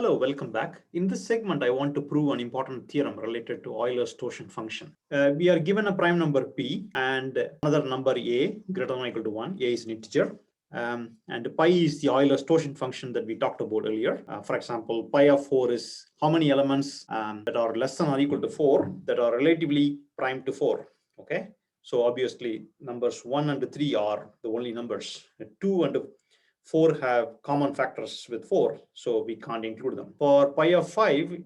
Hello, welcome back. In this segment, I want to prove an important theorem related to Euler's torsion function. We are given a prime number p and another number a greater than or equal to 1. A is an integer. And pi is the Euler's torsion function that we talked about earlier. For example, pi of 4 is how many elements that are less than or equal to 4 that are relatively prime to 4. Okay. So obviously, numbers 1 and 3 are the only numbers. 2 and 4 have common factors with 4, so we can't include them. For pi of 5,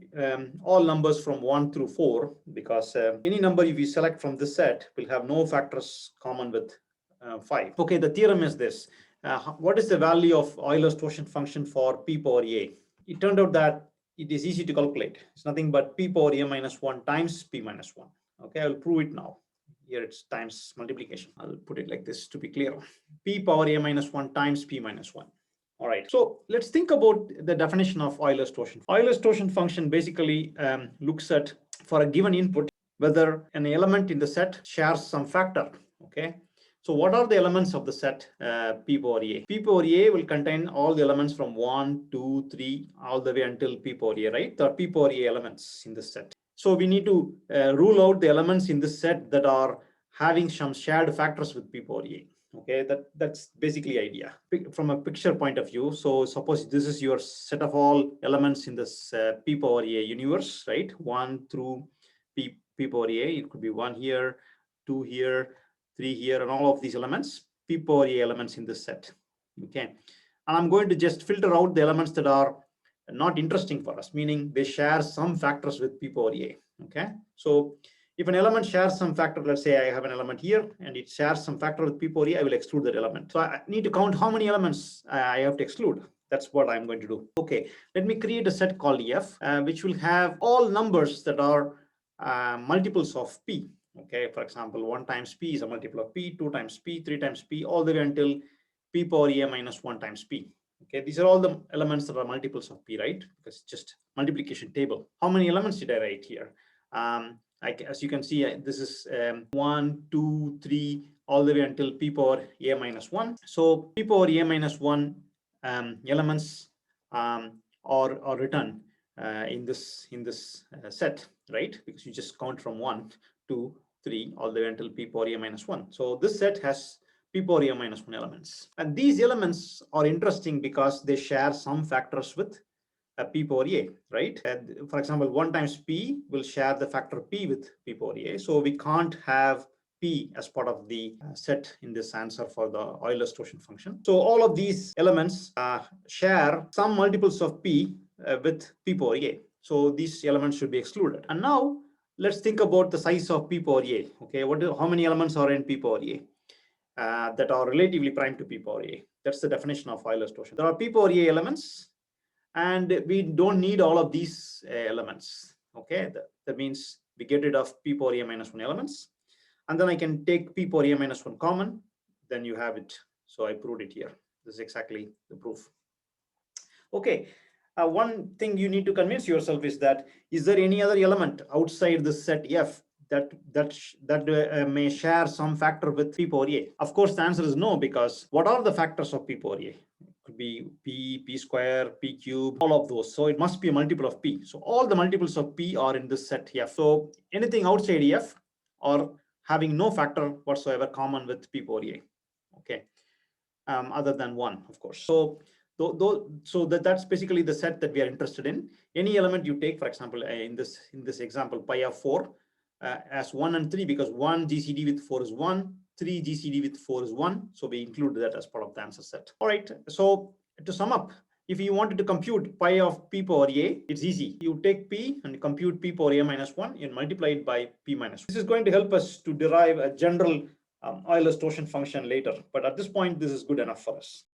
all numbers from 1 through 4, because any number if you select from this set will have no factors common with 5. Okay, the theorem is this. What is the value of Euler's torsion function for p power a? It turned out that it is easy to calculate. It's nothing but p power a minus 1 times p minus 1. Okay, I'll prove it now. Here it's times multiplication. I'll put it like this to be clear. P power a minus 1 times p minus 1. All right, so let's think about the definition of Euler's torsion. Euler's torsion function basically looks at, for a given input, whether an element in the set shares some factor. Okay, so what are the elements of the set p power a? P power a will contain all the elements from 1, 2, 3, all the way until p power a, right? There are p power a elements in the set. So we need to rule out the elements in this set that are having some shared factors with p power a. Okay, that's basically idea from a picture point of view. So suppose this is your set of all elements in this p power a universe, right? 1 through p power a. It could be 1 here, 2 here, 3 here, and all of these elements, p power a elements in this set. Okay, and I'm going to just filter out the elements that are not interesting for us, meaning they share some factors with p power a. Okay, so if an element shares some factor, let's say I have an element here and it shares some factor with p power a, I will exclude that element. So I need to count how many elements I have to exclude. That's what I'm going to do. Okay, let me create a set called f, which will have all numbers that are multiples of p. Okay, for example, 1 times p is a multiple of p, 2 times p, 3 times p, all the way until p power a minus 1 times p. Okay, these are all the elements that are multiples of p, right? Because it's just multiplication table. How many elements did I write here? As you can see, this is 1, 2, 3, all the way until p power a minus 1. So p power a minus 1 elements are written in this set, right? Because you just count from 1, 2, 3, all the way until p power a minus 1. So this set has p power a minus 1 elements. And these elements are interesting because they share some factors with p power a, right? And for example, 1 times p will share the factor p with p power a. So we can't have p as part of the set in this answer for the Euler's torsion function. So all of these elements share some multiples of p with p power a. So these elements should be excluded. And now let's think about the size of p power a. Okay, how many elements are in p power a that are relatively prime to p power a? That's the definition of Euler's torsion. There are p power a elements, and we don't need all of these elements. Okay, that means we get rid of p power a minus 1 elements, and then I can take p power a minus 1 common, then you have it. So I proved it here. This is exactly the proof. Okay, one thing you need to convince yourself is that, is there any other element outside this set f that may share some factor with p power a? Of course, the answer is no, because what are the factors of p power a? Could be p square, p cube, all of those. So it must be a multiple of p. So all the multiples of p are in this set f. So anything outside f are having no factor whatsoever common with p power a. Okay, other than 1, of course. So that's basically the set that we are interested in. Any element you take, for example, in this example, pi of 4 as 1 and 3, because 1 GCD with 4 is 1, 3 GCD with 4 is 1. So we include that as part of the answer set. All right. So to sum up, if you wanted to compute pi of p power a, it's easy. You take p and compute p power a minus 1 and multiply it by p minus 1. This is going to help us to derive a general Euler's torsion function later. But at this point, this is good enough for us.